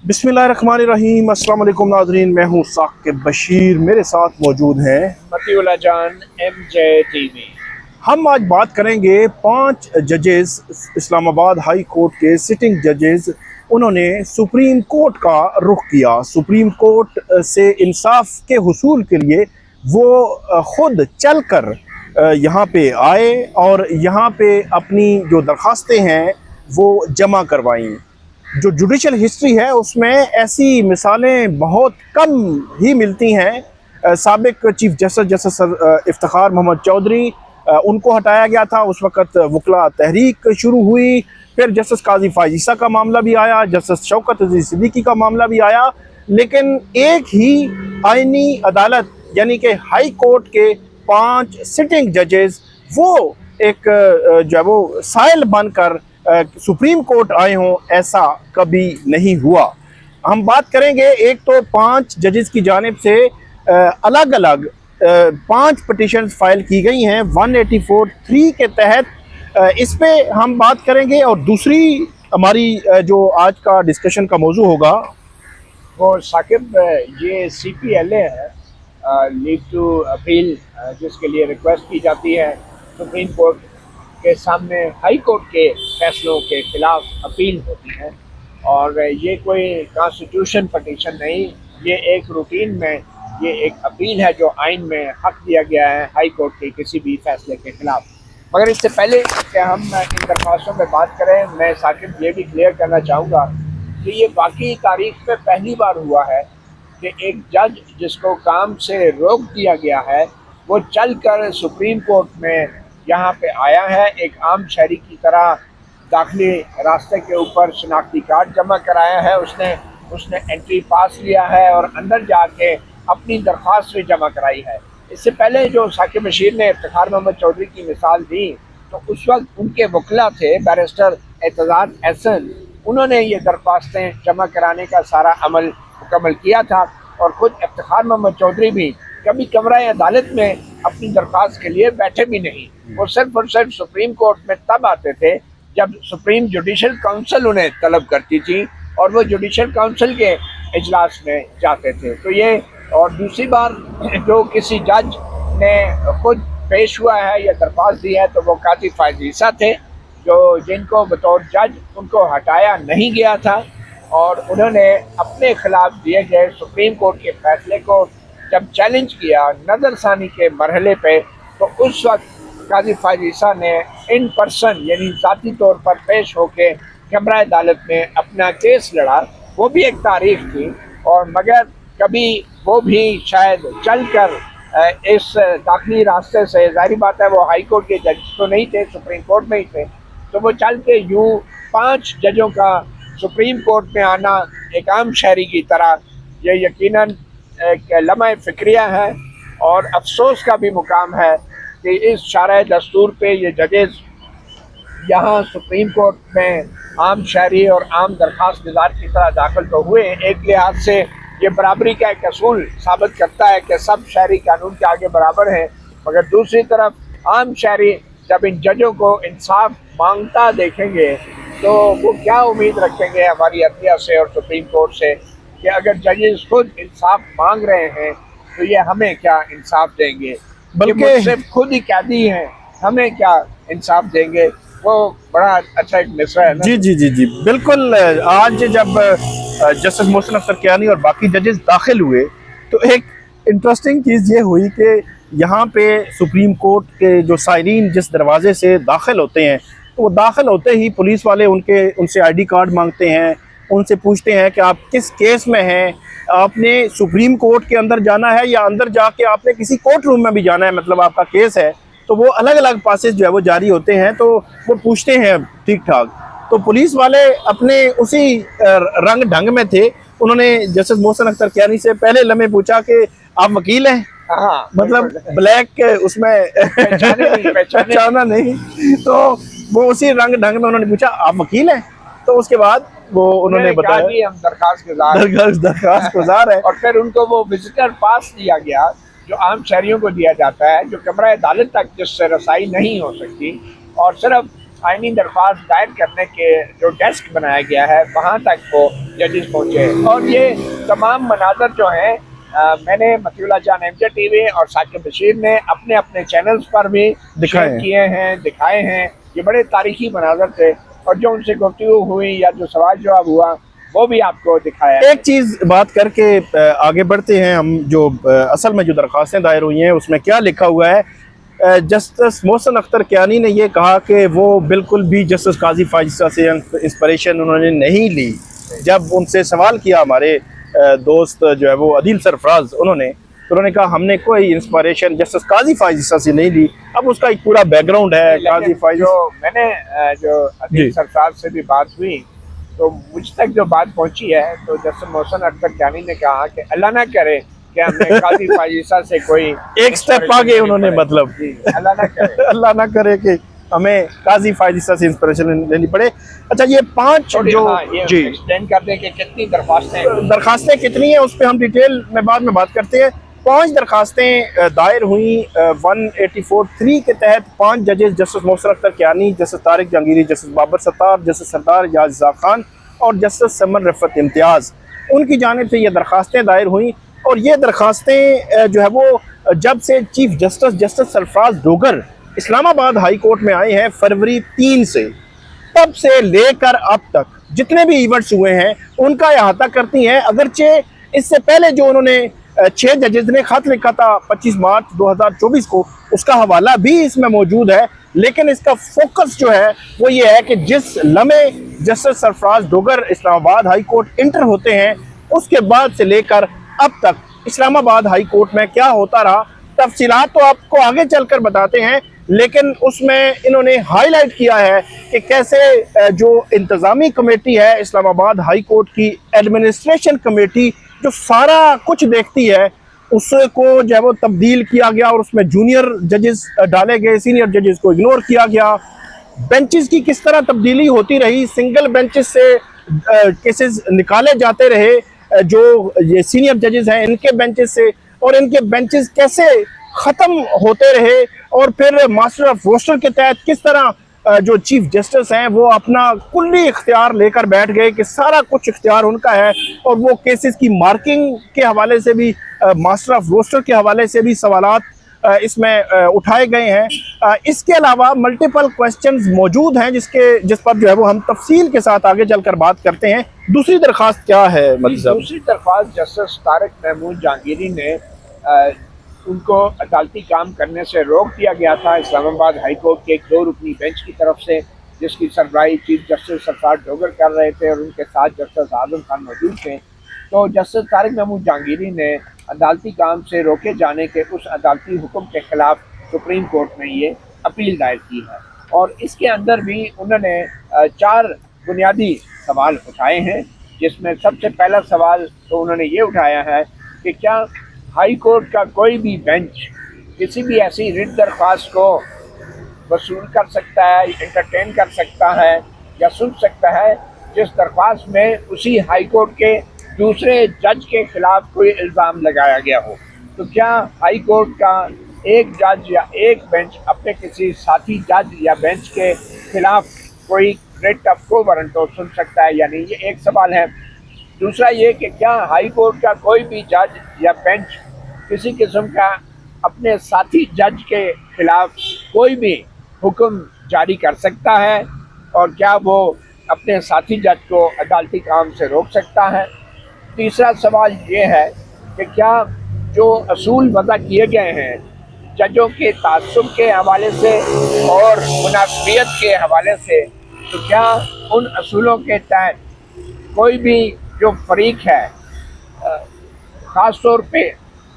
बिस्मिल्लाहिर्रहमानिर्रहीम। अस्सलाम वालेकुम नाज़रीन, मैं हूँ साकिब बशीर, मेरे साथ मौजूद हैं मतीउल्लाह जान MJ TV। हम आज बात करेंगे 5 जजेस इस्लामाबाद हाई कोर्ट के सिटिंग जजेस। उन्होंने सुप्रीम कोर्ट का रुख किया। सुप्रीम कोर्ट से इंसाफ के हुसूल के लिए वो ख़ुद चल कर यहाँ पे आए और यहाँ पे अपनी जो दरख्वास्तें हैं वो जमा करवाईं। जो जुडिशल हिस्ट्री है उसमें ऐसी मिसालें बहुत कम ही मिलती हैं। साबिक चीफ जस्टिस इफ्तिखार मोहम्मद चौधरी, उनको हटाया गया था। उस वक़्त वकला तहरीक शुरू हुई। फिर जस्टिस काजी फ़ाइज़ ईसा का मामला भी आया, जस्टिस शौकत अज़ीज़ सिद्दीकी का मामला भी आया। लेकिन एक ही आइनी अदालत यानी कि हाई कोर्ट के 5 सिटिंग जजेस वो एक जो है वो साइल बनकर सुप्रीम कोर्ट आए हों, ऐसा कभी नहीं हुआ। हम बात करेंगे, एक तो 5 जजेस की जानिब से अलग अलग 5 पिटीशन फाइल की गई हैं 184(3) के तहत। इस पे हम बात करेंगे। और दूसरी हमारी जो आज का डिस्कशन का मौजू होगा वो साकिब, ये CPLA है, लीव टू अपील, जिसके लिए रिक्वेस्ट की जाती है सुप्रीम कोर्ट के सामने हाई कोर्ट के फैसलों के खिलाफ अपील होती है। और ये कोई कॉन्स्टिट्यूशन पटिशन नहीं, ये एक रूटीन में ये एक अपील है जो आइन में हक दिया गया है हाई कोर्ट के किसी भी फैसले के खिलाफ। मगर इससे पहले कि हम इन दरख्वास्तों पर बात करें, मैं साकिब ये भी क्लियर करना चाहूँगा कि ये वाकई तारीख में पहली बार हुआ है कि एक जज जिसको काम से रोक दिया गया है वो चल कर सुप्रीम कोर्ट में यहाँ पे आया है। एक आम शहरी की तरह दाखिली रास्ते के ऊपर शनाख्ती कार्ड जमा कराया है, उसने एंट्री पास लिया है और अंदर जाके अपनी दरख्वास्त भी जमा कराई है। इससे पहले जो साकिब बशीर ने इफ्तिखार मोहम्मद चौधरी की मिसाल दी, तो उस वक्त उनके वकला थे बैरिस्टर एतजाज एहसन, उन्होंने ये दरख्वास्तें जमा कराने का सारा अमल मुकम्मल किया था। और ख़ुद इफ्तिखार मोहम्मद चौधरी भी कभी कमरा अदालत में अपनी दरख्वास्त के लिए बैठे भी नहीं। वो सिर्फ और सिर्फ सुप्रीम कोर्ट में तब आते थे जब सुप्रीम जुडिशल काउंसिल उन्हें तलब करती थी और वो जुडिशल काउंसिल के इजलास में जाते थे। तो ये और दूसरी बार जो किसी जज ने खुद पेश हुआ है या दरख्वास्त दी है तो वो काजी फ़ाइज़ ईसा थे, जो जिनको बतौर जज उनको हटाया नहीं गया था और उन्होंने अपने खिलाफ दिए गए सुप्रीम कोर्ट के फैसले को जब चैलेंज किया नज़रसानी के मरहले पे, तो उस वक्त काजी फ़ाइज़ ईसा ने इन पर्सन यानी ज़ाती तौर पर पेश होकर कमरा अदालत में अपना केस लड़ा। वो भी एक तारीख थी। और मगर कभी वो भी शायद चल कर इस दाखिली रास्ते से, जाहिर बात है वो हाई कोर्ट के जज तो नहीं थे, सुप्रीम कोर्ट में ही थे, तो वो चल के यूँ 5 जजों का सुप्रीम कोर्ट में आना एक आम शहरी की तरह ये यकीनन एक लम्हा फ़िक्रिया है और अफसोस का भी मुकाम है कि इस शारह दस्तूर पे ये जजेस यहाँ सुप्रीम कोर्ट में आम शहरी और आम दरख्वास्त गुजार की तरह दाखिल तो हुए। एक लिहाज से ये बराबरी का एक असूल साबित करता है कि सब शहरी कानून के आगे बराबर हैं। मगर दूसरी तरफ आम शहरी जब इन जजों को इंसाफ मांगता देखेंगे तो वो क्या उम्मीद रखेंगे हमारी अदलिया से और सुप्रीम कोर्ट से कि अगर जजेस खुद इंसाफ मांग रहे हैं तो ये हमें क्या इंसाफ देंगे, बल्कि सिर्फ खुद ही कैदी हैं, हमें क्या इंसाफ देंगे। वो बड़ा अच्छा एक मिसरा है ना। जी जी जी जी बिल्कुल। आज जब जस्टिस मोहसिन अख्तर कियानी और बाकी जजेस दाखिल हुए तो एक इंटरेस्टिंग चीज़ ये हुई कि यहाँ पे सुप्रीम कोर्ट के जो साइरीन जिस दरवाजे से दाखिल होते हैं, तो वो दाखिल होते ही पुलिस वाले उनसे ID कार्ड मांगते हैं, उनसे पूछते हैं कि आप किस केस में हैं, आपने सुप्रीम कोर्ट के अंदर जाना है या अंदर जाके आपने किसी कोर्ट रूम में भी जाना है, मतलब आपका केस है। तो वो अलग अलग पासेस जो है वो जारी होते हैं, तो वो पूछते हैं ठीक ठाक। तो पुलिस वाले अपने उसी रंग ढंग में थे, उन्होंने जस्टिस मोहसिन अख्तर कियानी से पहले लम्हे पूछा कि आप वकील हैं। हाँ, मतलब ब्लैक उसमें पहचाना नहीं, तो वो उसी रंग ढंग में उन्होंने पूछा आप वकील हैं। तो उसके बाद वो उन्होंने बताया कि हम दरख्वास्त गुजार है। और फिर उनको वो विजिटर पास दिया गया जो आम शहरियों को दिया जाता है, जो कमरा अदालत तक जिससे रसाई नहीं हो सकती, और सिर्फ आईनी दरख्वास्त दायर करने के जो डेस्क बनाया गया है वहाँ तक वो जजेस पहुँचे। और ये तमाम मनाजर जो हैं मैंने मतीउल्लाह जान एमजे टीवी और साकिब बशीर ने अपने अपने चैनल्स पर भी शेयर किए हैं, दिखाए हैं। ये बड़े तारीखी मनाजर थे और जो उनसे गुफ्तगू हुई या जो सवाल जवाब हुआ वो भी आपको दिखाया। एक चीज़ बात करके आगे बढ़ते हैं हम, जो असल में जो दरख्वास्तें दायर हुई हैं उसमें क्या लिखा हुआ है। जस्टिस मोहसिन अख्तर कियानी ने ये कहा कि वो बिल्कुल भी जस्टिस काजी फाजिसा से इंस्पिरेशन उन्होंने नहीं ली। जब उनसे सवाल किया हमारे दोस्त जो है वो अदील सरफराज, उन्होंने कहा हमने कोई इंस्पिरेशन जस्टिस काजी फाजिसा से नहीं ली। अब उसका एक पूरा बैकग्राउंड है। काजी फाजिसा मैंने जो अदील सरफराज से भी बात हुई तो मुझ तक जो बात पहुंची है तो जस्टिस मोहसिन अख्तर कियानी ने कहा कि अल्लाह ना करे कि हमने काजी फाजिसा से कोई एक स्टेप आगे उन्होंने, मतलब अल्लाह ना करे अल्लाह ना करे कि हमें काजी फाजिसा से इंस्पिरेशन लेनी पड़े। अच्छा, ये 5 जो जी एक्सप्लेन कर दें कि कितनी दरखास्तें कितनी हैं उस पर हम डिटेल में बाद में बात करते हैं। 5 दरखास्तें दायर हुई 184(3) के तहत 5 जजेस justice Mohsin Akhtar Kayani, justice Tariq Jahangiri, justice Babar Sattar, justice Sardar Ejaz Ishaq Khan और जस्टिस समन रफ़त इम्तियाज़, उनकी जानिब से ये दरखास्तें दायर हुई। और ये दरखास्तें जो है वो जब से chief justice Sarfaraz Dogar Islamabad high court में आए हैं फरवरी 3 से, तब से लेकर अब तक जितने भी इवेंट्स हुए हैं उनका अहाता करती हैं। अगरचे इससे पहले जो उन्होंने 6 जजेस ने खत लिखा था 25 मार्च 2024 को, उसका हवाला भी इसमें मौजूद है। लेकिन इसका फोकस जो है वो ये है कि जिस लम्हे justice Sarfaraz Dogar Islamabad high court inter होते हैं उसके बाद से लेकर अब तक इस्लामाबाद हाई कोर्ट में क्या होता रहा, तफसीलात तो आपको आगे चलकर बताते हैं। लेकिन उसमें इन्होंने हाईलाइट किया है कि कैसे जो इंतज़ामी कमेटी है इस्लामाबाद हाई कोर्ट की, एडमिनिस्ट्रेशन कमेटी जो सारा कुछ देखती है, उसको जो है वो तब्दील किया गया और उसमें जूनियर जजेस डाले गए, सीनियर जजेस को इग्नोर किया गया। बेंचेस की किस तरह तब्दीली होती रही, सिंगल बेंचेस से केसेस निकाले जाते रहे जो ये सीनियर जजेस हैं इनके बेंचेस से, और इनके बेंचेस कैसे ख़त्म होते रहे। और फिर मास्टर ऑफ रोस्टर के तहत किस तरह जो चीफ जस्टिस हैं वो अपना कुल्ली इख्तियार लेकर बैठ गए कि सारा कुछ इख्तियार उनका है। और वो केसेस की मार्किंग के हवाले से भी, मास्टर ऑफ रोस्टर के हवाले से भी सवालात इसमें उठाए गए हैं। इसके अलावा मल्टीपल क्वेश्चंस मौजूद हैं जिस पर जो है वो हम तफसील के साथ आगे चलकर बात करते हैं। दूसरी दरख्वास्त क्या है मतलब? दूसरी दरख्वास्त जस्टिस तारिक महमूद जहांगीरी ने उनको अदालती काम करने से रोक दिया गया था इस्लामाबाद हाई कोर्ट के एक 2 रुकनी बेंच की तरफ से, जिसकी सरबराही चीफ जस्टिस सरफराज डोगर कर रहे थे और उनके साथ जस्टिस आजम खान मौजूद थे। तो जस्टिस तारिक महमूद जहांगीरी ने अदालती काम से रोके जाने के उस अदालती हुक्म के खिलाफ सुप्रीम कोर्ट में ये अपील दायर की है। और इसके अंदर भी उन्होंने 4 बुनियादी सवाल उठाए हैं, जिसमें सबसे पहला सवाल तो उन्होंने ये उठाया है कि क्या हाई कोर्ट का कोई भी बेंच किसी भी ऐसी रिट दरख्वास्त को वसूल कर सकता है, इंटरटेन कर सकता है या सुन सकता है जिस दरख्वास्त में उसी हाई कोर्ट के दूसरे जज के खिलाफ कोई इल्ज़ाम लगाया गया हो। तो क्या हाई कोर्ट का एक जज या एक बेंच अपने किसी साथी जज या बेंच के खिलाफ कोई रिट ऑफ को वारंट सुन सकता है या नहीं, ये एक सवाल है। दूसरा ये कि क्या हाई कोर्ट का कोई भी जज या बेंच किसी किस्म का अपने साथी जज के खिलाफ कोई भी हुक्म जारी कर सकता है और क्या वो अपने साथी जज को अदालती काम से रोक सकता है। तीसरा सवाल ये है कि क्या जो असूल वज़ा किए गए हैं जजों के तासुब के हवाले से और मुनासिबियत के हवाले से, तो क्या उन असूलों के तहत कोई भी जो फरीक है, ख़ास तौर पे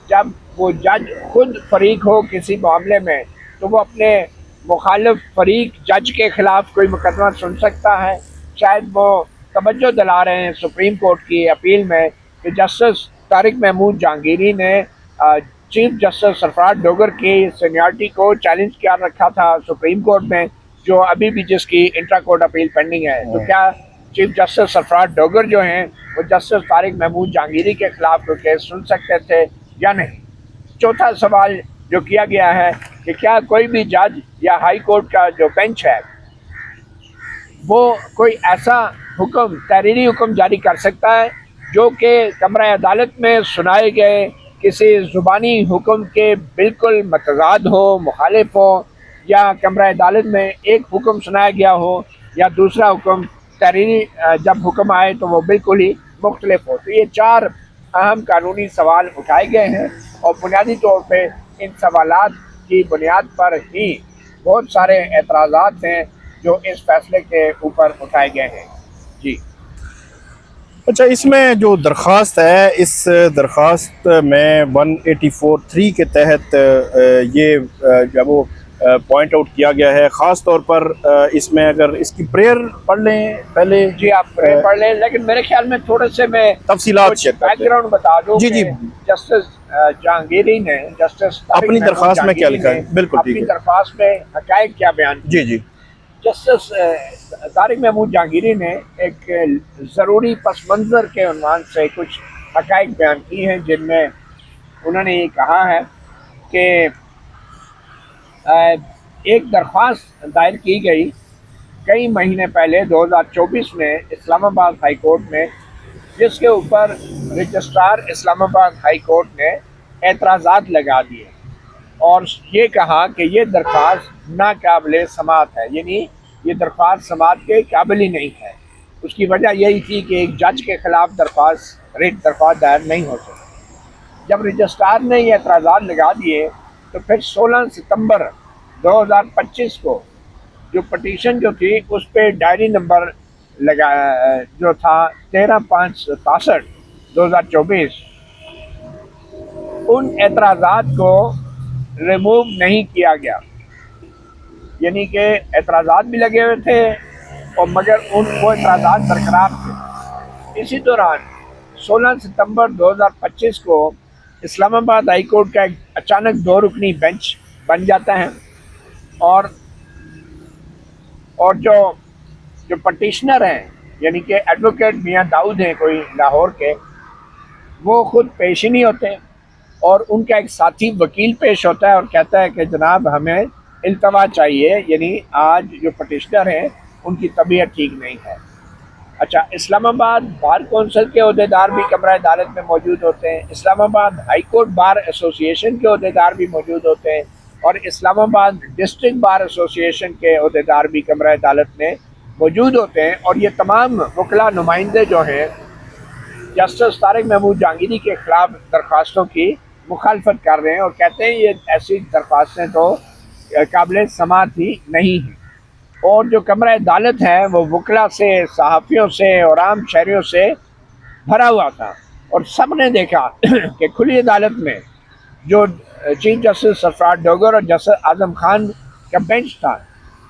जब वो जज खुद फरीक हो किसी मामले में, तो वो अपने मुखालिफ फरीक जज के ख़िलाफ़ कोई मुकदमा सुन सकता है। शायद वो तवज्जो दिला रहे हैं सुप्रीम कोर्ट की अपील में कि जस्टिस तारिक महमूद जहांगीरी ने चीफ जस्टिस सरफराज डोगर की सीनियरिटी को चैलेंज किया रखा था सुप्रीम कोर्ट में, जो अभी भी जिसकी इंट्रा कोर्ट अपील पेंडिंग है। तो क्या चीफ जस्टिस सरफराज डोगर जो हैं वो जस्टिस तारिक महमूद जहांगीरी के खिलाफ कोई केस सुन सकते थे या नहीं। चौथा सवाल जो किया गया है कि क्या कोई भी जज या हाई कोर्ट का जो बेंच है वो कोई ऐसा हुक्म, तहरीरी हुक्म जारी कर सकता है जो कि कमरा अदालत में सुनाए गए किसी ज़ुबानी हुक्म के बिल्कुल मतज़ाद हो, मुखालिफ हो, या कमरा अदालत में एक हुक्म सुनाया गया हो या दूसरा हुक्म तहरीरी जब हुक्म आए तो वो बिल्कुल ही मुख्तलिफ हो। तो ये 4 अहम कानूनी सवाल उठाए गए हैं और बुनियादी तौर पे इन सवालात की बुनियाद पर ही बहुत सारे एतराज़ात हैं जो इस फैसले के ऊपर उठाए गए हैं। जी। अच्छा, इसमें जो दरख्वास्त है, इस दरख्वास्त में 184(3) के तहत ये जब वो पॉइंट आउट किया गया है, ख़ास तौर पर इसमें अगर इसकी प्रेयर पढ़ लें पहले। जी, आप प्रेयर पढ़ लें, लेकिन मेरे ख्याल में थोड़े से मैं तफसीलात बैकग्राउंड बता दूं। जी जी, जस्टिस जहांगीरी ने, जस्टिस अपनी दरख्वास्त में क्या लिखा है, बिल्कुल ठीक है, अपनी दरख्वास्त में हक़ाइक़ क्या बयान। जी जी, जस्टिस तारिक महमूद जहांगीरी ने एक ज़रूरी पस मंज़र के उन्वान से कुछ हक़ाइक़ बयान की हैं, जिनमें उन्होंने ये कहा है कि एक दरख्वास्त दायर की गई कई महीने पहले 2024 में इस्लामाबाद हाई कोर्ट में, जिसके ऊपर रजिस्ट्रार इस्लामाबाद हाई कोर्ट ने एतराज़ात लगा दिए और ये कहा कि ये दरख्वास्त नाकाबिल समाअत है, यानी ये दरख्वास्त समाअत के काबिल ही नहीं है। उसकी वजह यही थी कि एक जज के ख़िलाफ़ रिट दरख्वास्त दायर नहीं हो सकती। जब रजिस्ट्रार ने ये एतराज़ात लगा दिए तो फिर 16 सितंबर 2025 को जो पटिशन जो थी उस पर डायरी नंबर लगा जो था 13/5/2024, उन एतराज़ात को रिमूव नहीं किया गया, यानी कि एतराज़ात भी लगे हुए थे और मगर वो एतराज़ात बरकरार थे। इसी दौरान 16 सितंबर 2025 को इस्लामाबाद हाई कोर्ट का एक अचानक 2 रुकनी बेंच बन जाता है और जो पटिशनर हैं, यानी कि एडवोकेट मियां दाऊद हैं कोई लाहौर के, वो ख़ुद पेश ही नहीं होते और उनका एक साथी वकील पेश होता है और कहता है कि जनाब हमें इल्तवा चाहिए, यानी आज जो पटिशनर हैं उनकी तबीयत ठीक नहीं है। अच्छा, इस्लामाबाद बार कौंसिल के अहदेदार भी कमरा अदालत में मौजूद होते हैं, Islamabad high court bar association के अहदेदार भी मौजूद होते हैं और इस्लामाबाद डिस्ट्रिक्ट बार एसोसिएशन के अहदेदार भी कमरा अदालत में मौजूद होते हैं और ये तमाम वकला नुमाइंदे जो हैं जस्टिस तारिक महमूद जहांगीरी के ख़िलाफ़ दरख्वास्तों की मुखालफत कर रहे हैं और कहते हैं ये ऐसी दरख्वास्तें तो काबिल समाअत ही नहीं हैं। और जो कमरा अदालत है वो वकला से, सहाफ़ियों से और आम शहरियों से भरा हुआ था और सब ने देखा कि खुली अदालत में जो चीफ जस्टिस सरफराज डोगर और जस्टिस आज़म खान का बेंच था,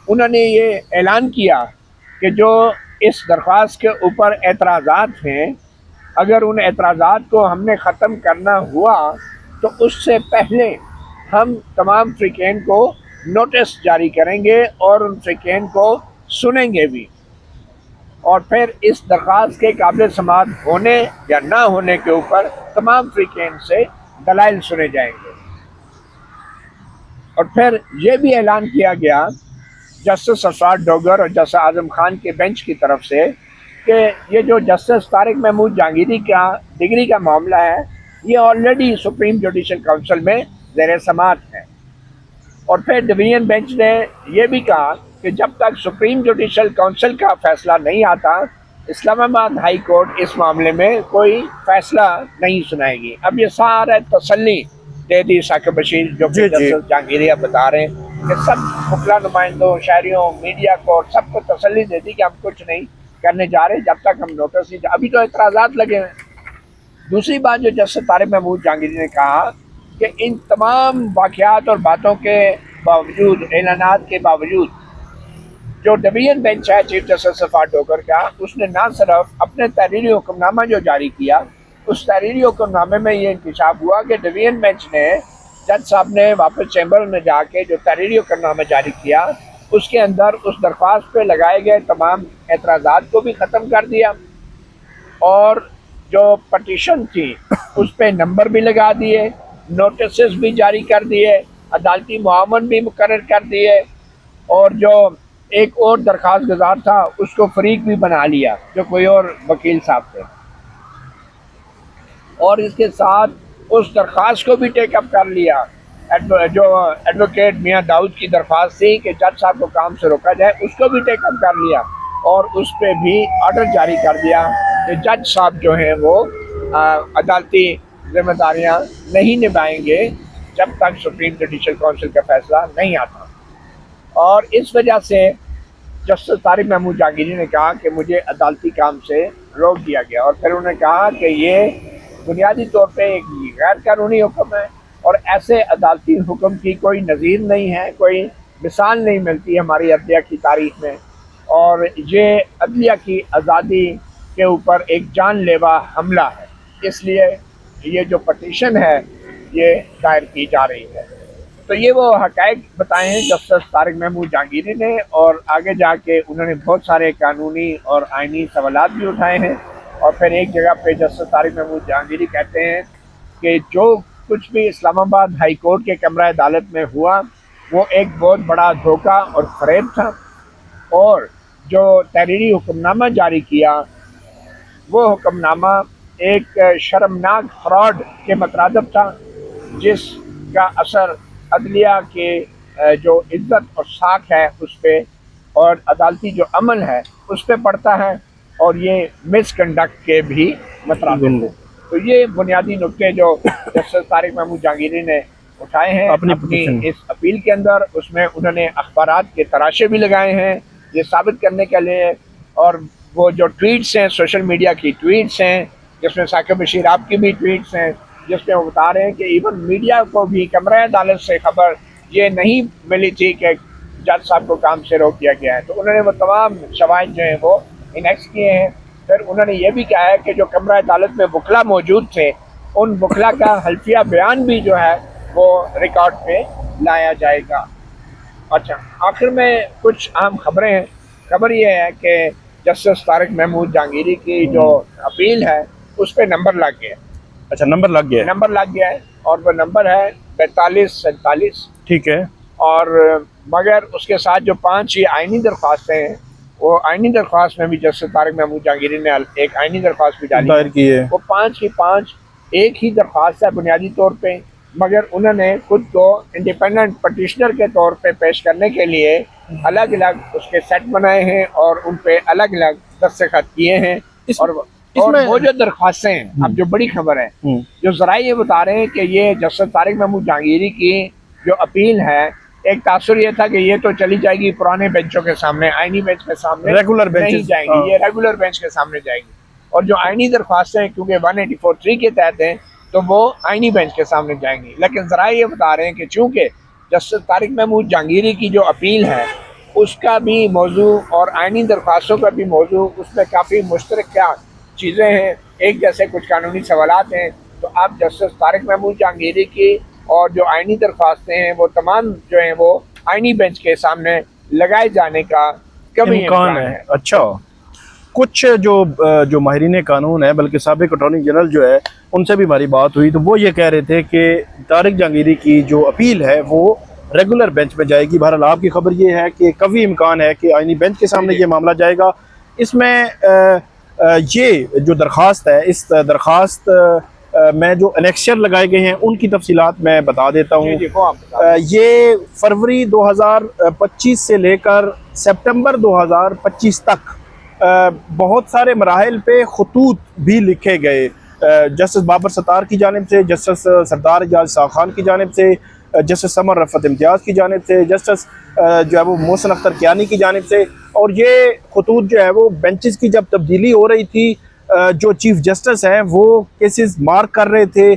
उन्होंने ये ऐलान किया कि जो इस दरख्वास्त के ऊपर एतराज़ात हैं, अगर उन एतराज़ात को हमने ख़त्म करना हुआ तो उससे पहले हम तमाम फ़रीक़ैन को नोटिस जारी करेंगे और उन फ़रीक़ैन को सुनेंगे भी और फिर इस दरख्वास्त के काबिल समाअत होने या ना होने के ऊपर तमाम फ़रीक़ैन से दलाइल सुने जाएंगे। और फिर ये भी ऐलान किया गया जस्टिस सरफराज डोगर और जस्टिस आज़म खान के बेंच की तरफ से कि ये जो जस्टिस तारिक महमूद जहांगीरी का डिग्री का मामला है ये ऑलरेडी सुप्रीम जुडिशल काउंसिल में ज़ेर समाअत है। और फिर डिवीज़न बेंच ने यह भी कहा कि जब तक सुप्रीम जुडिशल काउंसिल का फैसला नहीं आता, इस्लामाबाद हाई कोर्ट इस मामले में कोई फैसला नहीं सुनाएगी। अब ये सारा तसल्ली दे दी साकिब बशीर जो कि जस्टिस जहांगीरी बता रहे हैं कि सब वकला नुमाइंदों, शहरियों, मीडिया को सबको तसल्ली दे दी कि हम कुछ नहीं करने जा रहे जब तक हम नोटिस नहीं। अभी तो एतराज़ात लगे हैं। दूसरी बात जो जस्टिस तारिक महमूद जहांगीरी ने कहा कि इन तमाम वाक़यात और बातों के बावजूद, ऐलानात के बावजूद, जो डिवीज़न बेंच है चीफ जस्टिस सरफराज डोगर का, उसने ना सिर्फ अपने तहरीरी हुक्मनामा जो जारी किया, उस तहरीरी हुक्मनामे में ये इंकशाफ हुआ कि डिवीज़न बेंच ने, जज साहब ने वापस चैम्बर में जाके जो तहरीरी हुक्मनामा जारी किया उसके अंदर उस दरख्वास्त पे लगाए गए तमाम एतराज़ात को भी ख़त्म कर दिया और जो पटिशन थी उस पर नंबर भी लगा दिए, नोटिस भी जारी कर दिए, अदालती मुआवन भी मुकर्रर कर दिए और जो एक और दरख्वास्त गुजार था उसको फरीक भी बना लिया, जो कोई और वकील साहब थे, और इसके साथ उस दरख्वास्त को भी टेकअप कर लिया। जो एडवोकेट मियां दाऊद की दरख्वास्त थी कि जज साहब को काम से रोका जाए, उसको भी टेकअप कर लिया और उस पर भी ऑर्डर जारी कर दिया कि जज साहब जो हैं वो अदालती जिम्मेदारियां नहीं निभाएंगे जब तक सुप्रीम जुडिशल काउंसिल का फैसला नहीं आता। और इस वजह से जस्टिस तारिक महमूद जहांगीरी ने कहा कि मुझे अदालती काम से रोक दिया गया, और फिर उन्होंने कहा कि ये बुनियादी तौर पे एक गैर कानूनी हुक्म है और ऐसे अदालती हुक्म की कोई नज़ीर नहीं है, कोई मिसाल नहीं मिलती हमारी अदलिया की तारीख में, और ये अदलिया की आज़ादी के ऊपर एक जानलेवा हमला है। इसलिए ये जो पटिशन है ये दायर की जा रही है। तो ये वो हक़ाइक़ बताए हैं जस्टिस तारिक महमूद जहांगीरी ने, और आगे जाके उन्होंने बहुत सारे कानूनी और आइनी सवालात भी उठाए हैं। और फिर एक जगह पे जस्टिस तारिक महमूद जहांगीरी कहते हैं कि जो कुछ भी इस्लामाबाद हाई कोर्ट के कमरा अदालत में हुआ वो एक बहुत बड़ा धोखा और फरेब था, और जो तहरीरी हुक्मनामा जारी किया वो हुक्मनामा एक शर्मनाक फ्रॉड के मतरादफ था, जिसका असर अदलिया के जो इज्जत और साख है उस पर और अदालती जो अमल है उस पर पड़ता है, और ये मिसकंडक्ट के भी मतरादफ है। तो ये बुनियादी नुक्ते जो जस्टिस तारिक महमूद जहांगीरी ने उठाए हैं अपनी इस अपील के अंदर, उसमें उन्होंने अखबारात के तराशे भी लगाए हैं ये साबित करने के लिए, और वो जो ट्वीट्स हैं, सोशल मीडिया की ट्वीट्स हैं, जिसमें साकिब बशीर आपकी भी ट्वीट्स हैं, जिसमें वो बता रहे हैं कि इवन मीडिया को भी कमरा अदालत से खबर ये नहीं मिली थी कि जज साहब को काम से रोक दिया गया है। तो उन्होंने वो तमाम शवाहिद जो हैं वो इनेक्स किए हैं। फिर उन्होंने ये भी कहा है कि जो कमरा अदालत में वकला मौजूद थे उन वकला का हल्फिया बयान भी जो है वो रिकॉर्ड पे लाया जाएगा। अच्छा, आखिर में कुछ अहम खबरें हैं। खबर ये है कि जस्टिस तारिक महमूद जहांगीरी की जो अपील है उस पर नंबर लग गया। अच्छा, नंबर लग गया, नंबर लग गया है, और वो नंबर है 4547। ठीक है। और मगर उसके साथ जो 5 ये आइनी दरख्वास्तें हैं, वो आइनी दरख्वास्त में भी जस्टिस तारिक महमूद जहांगीरी ने एक आइनी दरख्वास्त भी दायर की है। वो 5 की 5 एक ही दरख्वास्त है बुनियादी तौर पे, मगर उन्होंने खुद को इंडिपेंडेंट पटिशनर के तौर पे पेश करने के लिए अलग अलग उसके सेट बनाए हैं और उन पे अलग अलग दस्तखत किए हैं। और वो जो दरख्वास्तें हैं, अब जो बड़ी खबर है, जो ज़राए ये बता रहे हैं कि ये जस्टिस तारिक महमूद जहांगीरी की जो अपील है, एक तासुर ये था कि ये तो चली जाएगी पुराने बेंचों के सामने, आइनी बेंच के सामने रेगुलर बेंच नहीं जाएंगी, ये रेगुलर बेंच के सामने जाएंगी। और जो आइनी दरख्वास्तें क्योंकि 184(3) के तहत हैं तो वो आइनी बेंच के सामने जाएंगी। लेकिन ज़राए ये बता रहे हैं कि चूँकि जस्टिस तारिक महमूद जहांगीरी की जो अपील है उसका भी मौजू और आइनी दरख्वास्तों का भी मौजू, उसमें काफ़ी मुश्तरक चीज़ें हैं, एक जैसे कुछ कानूनी सवालात हैं, तो अब जस्टिस तारिक महमूद जहांगीरी की और जो आइनी दरख्वास्तें हैं वो तमाम जो हैं वो आइनी बेंच के सामने लगाए जाने का कभी इम्कान है। अच्छा, कुछ जो माहिरीन कानून है, बल्कि साबिक अटॉर्नी जनरल जो है उनसे भी हमारी बात हुई, तो वो ये कह रहे थे कि तारिक जहांगीरी की जो अपील है वो रेगुलर बेंच में जाएगी। बहरहाल आपकी खबर ये है कि कभी इम्कान है कि आइनी बेंच के सामने ये मामला जाएगा। इसमें ये जो दरख्वास्त है, इस दरख्वास्त में जो अनेक्शर लगाए गए हैं उनकी तफसीलात मैं बता देता हूँ। ये फरवरी 2025 से लेकर सितंबर 2025 तक बहुत सारे मराहिल पे खतूत भी लिखे गए, जस्टिस बाबर सत्तार की जानिब से, जस्टिस सरदार एजाज शाह खान की जानिब से, जस्टिस समर रफ़त इम्तियाज़ की जानिब से, जस्टिस जो है वो मोहसिन अख्तर कियानी की जानिब से। और ये खतूत जो है वो बेंचेस की जब तब्दीली हो रही थी, जो चीफ जस्टिस हैं वो केसेस मार्क कर रहे थे,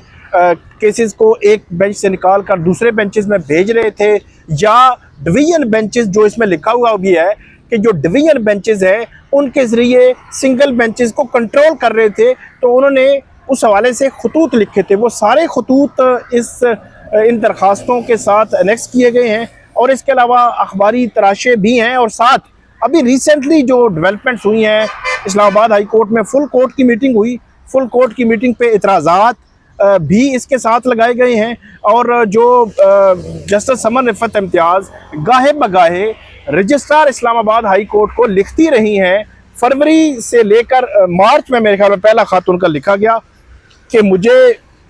केसेस को एक बेंच से निकाल कर दूसरे बेंचेस में भेज रहे थे, या डिवीजन बेंचेस, जो इसमें लिखा हुआ भी है कि जो डिवीजन बेंचेस हैं उनके ज़रिए सिंगल बेंचेस को कंट्रोल कर रहे थे, तो उन्होंने उस हवाले से खतूत लिखे थे। वो सारे खतूत इन दरख्वास्तों के साथ अनेक्स किए गए हैं, और इसके अलावा अखबारी तराशे भी हैं। और साथ अभी रिसेंटली जो डेवलपमेंट्स हुई हैं, इस्लामाबाद हाई कोर्ट में फुल कोर्ट की मीटिंग हुई, फुल कोर्ट की मीटिंग पे इतराज़ात भी इसके साथ लगाए गए हैं। और जो जस्टिस समर रफ़त इम्तियाज़ गाहे बगाहे रजिस्ट्रार इस्लामाबाद हाई कोर्ट को लिखती रही हैं। फरवरी से लेकर मार्च में मेरे ख्याल में पहला खत उनका लिखा गया कि मुझे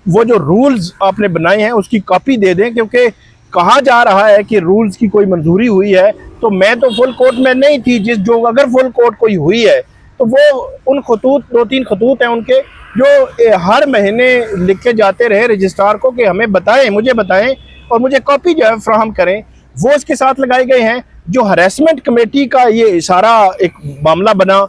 वो जो रूल्स आपने बनाए हैं उसकी कॉपी दे दें, क्योंकि कहा जा रहा है कि रूल्स की कोई मंजूरी हुई है। तो मैं तो फुल कोर्ट में नहीं थी, अगर फुल कोर्ट कोई हुई है तो वो उन खतूत, 2-3 खतूत हैं उनके, जो हर महीने लिखे जाते रहे रजिस्ट्रार को कि हमें बताएं, मुझे बताएं और मुझे कॉपी जो है फ्राहम करें, वो इसके साथ लगाए गए हैं। जो हरेसमेंट कमेटी का ये सारा एक मामला बना,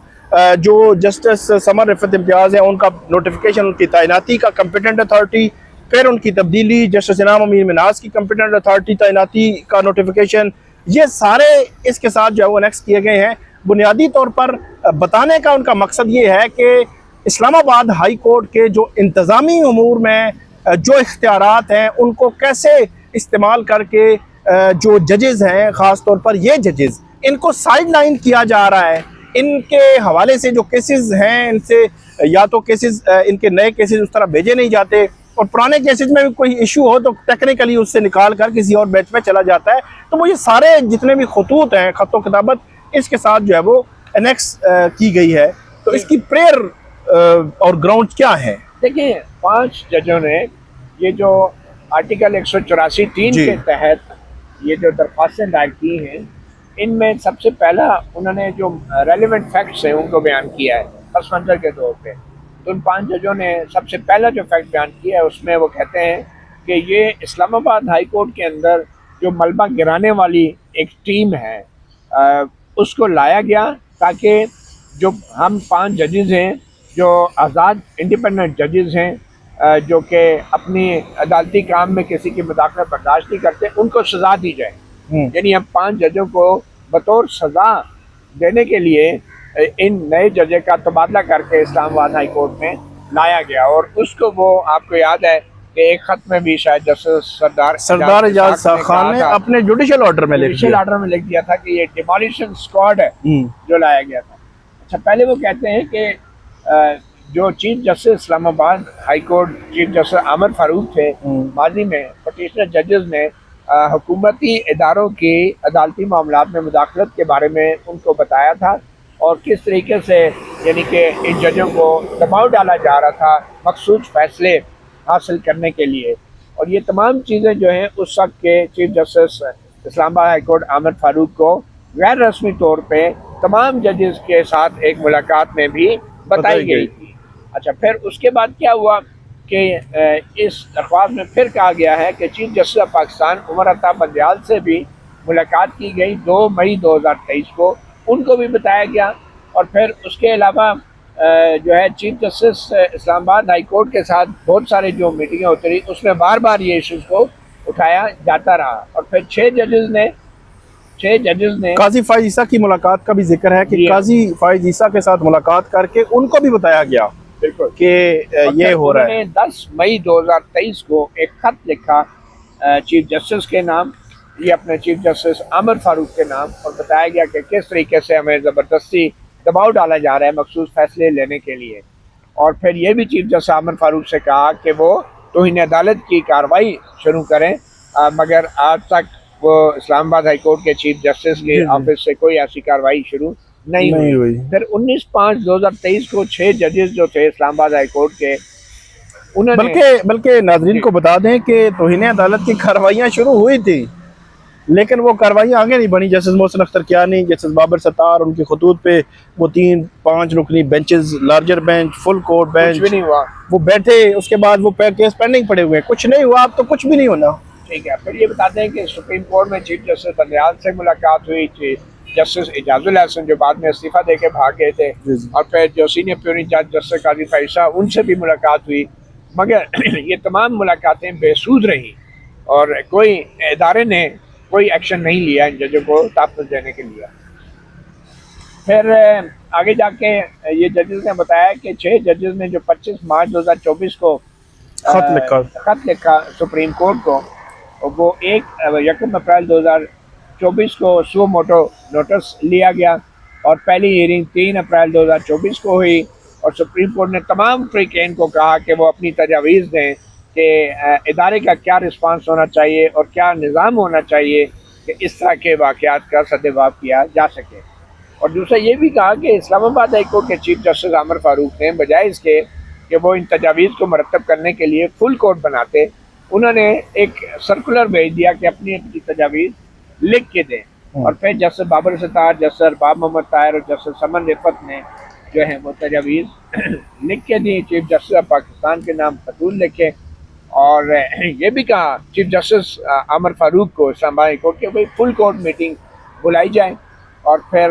जो जस्टिस समर रिफत इम्तियाज़ है उनका नोटिफिकेशन, उनकी तैनाती का कम्पिटेंट अथॉरिटी, फिर उनकी तब्दीली, जस्टिस इनाम अमीर मिनाज की कम्पिटेंट अथॉरिटी तैनाती का नोटिफिकेशन, ये सारे इसके साथ जो है वो एनेक्स किए गए हैं। बुनियादी तौर पर बताने का उनका मकसद ये है कि इस्लामाबाद हाई कोर्ट के जो इंतज़ामी उमूर में जो इख्तियारात हैं उनको कैसे इस्तेमाल करके जो जजेज़ हैं, ख़ास तौर पर ये जजेज़, इनको साइड लाइन किया जा रहा है। इनके हवाले से जो केसेस हैं, इनसे या तो केसेस, इनके नए केसेस उस तरह भेजे नहीं जाते, और पुराने केसेस में भी कोई इशू हो तो टेक्निकली उससे निकाल कर किसी और बेंच में चला जाता है। तो वो ये सारे जितने भी खतूत हैं, खतो किताबत, इसके साथ जो है वो एनेक्स की गई है। तो इसकी प्रेयर और ग्राउंड क्या है? देखिए, 5 जजों ने ये जो आर्टिकल 184(3) के तहत ये जो दरख्वास्तें दायर की हैं, इनमें सबसे पहला उन्होंने जो रेलिवेंट फैक्ट्स हैं उनको बयान किया है पस मंज़र के तौर पे। तो उन 5 जजों ने सबसे पहला जो फैक्ट बयान किया है उसमें वो कहते हैं कि ये इस्लामाबाद हाई कोर्ट के अंदर जो मलबा गिराने वाली एक टीम है, उसको लाया गया ताकि जो हम 5 जजेज़ हैं, जो आज़ाद इंडिपेंडेंट जजेज़ हैं, जो कि अपनी अदालती काम में किसी की मुदाखलत बर्दाश्त नहीं करते, उनको सज़ा दी जाए। यानी हम 5 जजों को बतौर सज़ा देने के लिए इन नए जजें का तबादला करके इस्लामाबाद हाई कोर्ट में लाया गया। और उसको वो आपको याद है कि एक खत में भी शायद जस्टिस सरदार एजाज खान ने अपने जुडिशल ऑर्डर में लिख दिया था कि ये डिमोलिशन स्क्वाड है जो लाया गया था। अच्छा, पहले वो कहते हैं कि जो chief justice Islamabad high court chief justice Aamir Farooq थे, माजी में पटिशनर जजेस ने हुकूमती इदारों की अदालती मामलात में मुदाखलत के बारे में उनको बताया था और किस तरीके से यानी कि इन जजों को दबाव डाला जा रहा था मखसूस फैसले हासिल करने के लिए। और ये तमाम चीज़ें जो हैं उस वक्त के chief justice Islamabad high court Aamir Farooq को गैर रस्मी तौर पे तमाम जजेस के साथ एक मुलाकात में भी बताई गई थी। अच्छा, फिर उसके बाद क्या हुआ कि इस दरख्वास्त में फिर कहा गया है कि chief justice of Pakistan Umar Ata Bandial से भी मुलाकात की गई 2 मई 2023 को, उनको भी बताया गया। और फिर उसके अलावा जो है chief justice Islamabad high court के साथ बहुत सारे जो मीटिंगें होती रही, उसमें बार बार ये इशूज़ को उठाया जाता रहा। और फिर 6 जजेस ने काजी फाइज ईसा की मुलाकात का भी जिक्र है कि काजी फाइज ईसा के साथ मुलाकात करके उनको भी बताया गया बिल्कुल कि ये हो रहा है। 10 मई 2023 को एक खत लिखा चीफ जस्टिस के नाम, ये अपने चीफ जस्टिस आमिर फारूक के नाम, और बताया गया कि किस तरीके से हमें ज़बरदस्ती दबाव डाला जा रहा है मखसूस फैसले लेने के लिए। और फिर ये भी चीफ जस्टिस आमिर फारूक से कहा कि वो तौहीन अदालत की कार्रवाई शुरू करें, मगर आज तक वो इस्लामाबाद हाई कोर्ट के चीफ जस्टिस के ऑफिस से कोई ऐसी कार्रवाई शुरू नहीं हुई। फिर 19/5/2023 को 6 जजेस जो थे इस्लामाबाद हाई कोर्ट के, उन्होंने बल्कि नाज़रीन को बता दें कि तौहीन अदालत की कार्रवाइयाँ शुरू हुई थी, लेकिन वो कार्रवाइयाँ आगे नहीं बढ़ी। जस्टिस मोहसिन अख्तर कियानी, जस्टिस बाबर सत्तार, उनके खतूत पे वो 3-5 रुकनी benches, larger bench, full court bench, कुछ भी नहीं हुआ। वो बैठे, उसके बाद वो केस पेंडिंग पड़े हुए हैं, कुछ नहीं हुआ। अब तो कुछ भी नहीं होना। ठीक है, फिर ये बताते हैं कि सुप्रीम कोर्ट में चीफ जस्टिस बंदयाल से मुलाकात हुई थी, जस्टिस एजाजुल हसन जो बाद में इस्तीफा दे के भाग गए थे, और फिर जो सीनियर प्यूरी जज जस्टिस काजी फैसा, उनसे भी मुलाकात हुई, मगर ये तमाम मुलाकातें बेसूद रही और कोई इदारे ने कोई एक्शन नहीं लिया इन जजों को तहफ़्फ़ुज़ देने के लिए। फिर आगे जाके ये जजेस ने बताया कि 6 जजेस ने जो 25 मार्च 2024 को खत लिखा सुप्रीम कोर्ट को, वो 1 अप्रैल 2024 को सो मोटो नोटिस लिया गया और पहली हियरिंग 3 अप्रैल 2024 को हुई। और सुप्रीम कोर्ट ने तमाम फ्रीकेन को कहा कि वो अपनी तजावीज़ दें कि इदारे का क्या रिस्पांस होना चाहिए और क्या निज़ाम होना चाहिए कि इस तरह के वाक़यात का सद्दजवाब किया जा सके। और दूसरा ये भी कहा कि इस्लामाबाद हाई कोर्ट के चीफ जस्टिस आमिर फ़ारूक ने बजाय इसके कि वो इन तजावीज़ को मरतब करने के लिए फुल कोर्ट बनाते, उन्होंने एक सर्कुलर भेज दिया कि अपनी अपनी तजावीज़ लिख के दें। और फिर जस्टिस बाबर सत्तार, जस्टिस अरबाब मोहम्मद ताहिर और जस्टिस समन रिफत ने जो है वो तजावीज़ लिख के दी। चीफ जस्टिस ऑफ पाकिस्तान के नाम खतून लिखे और ये भी कहा चीफ जस्टिस आमिर फ़ारूक को इस्लामाबाद हाई कोर्ट के भाई फुल कोर्ट मीटिंग बुलाई जाए। और फिर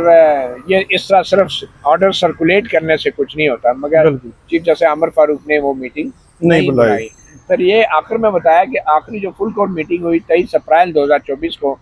ये इस तरह सिर्फ ऑर्डर सर्कुलेट करने से कुछ नहीं होता, मगर चीफ जस्टिस आमिर फ़ारूक ने वो मीटिंग नहीं बुलाई। फिर ये आखिर में बताया कि आखिरी जो फुल कोर्ट मीटिंग हुई 23 अप्रैल 2024 को,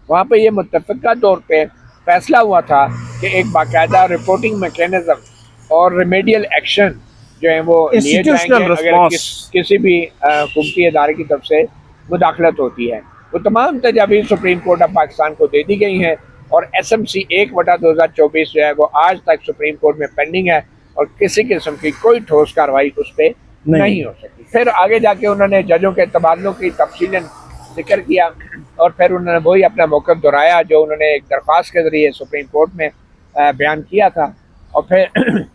वहाँ पे ये मुत्तफ़िक़ा तौर पे फैसला हुआ था कि एक बाकायदा रिपोर्टिंग मैकेनिज़्म और रेमेडियल एक्शन जो है वो लिए जाएंगे अगर किसी भी हुकूमती इदारे की तरफ से मुदाखलत होती है। वो तमाम तजावीज़ सुप्रीम कोर्ट ऑफ पाकिस्तान को दे दी गई हैं और SMC 1/2024 जो है वो आज तक सुप्रीम कोर्ट में पेंडिंग है और किसी किस्म की कोई ठोस कार्रवाई उस पर नहीं हो सकी। फिर आगे जाके उन्होंने जजों के तबादलों की तफसीलन जिक्र किया और फिर उन्होंने वही अपना मौक़िफ़ दोहराया जो उन्होंने एक दरख्वास्त के ज़रिए सुप्रीम कोर्ट में बयान किया था। और फिर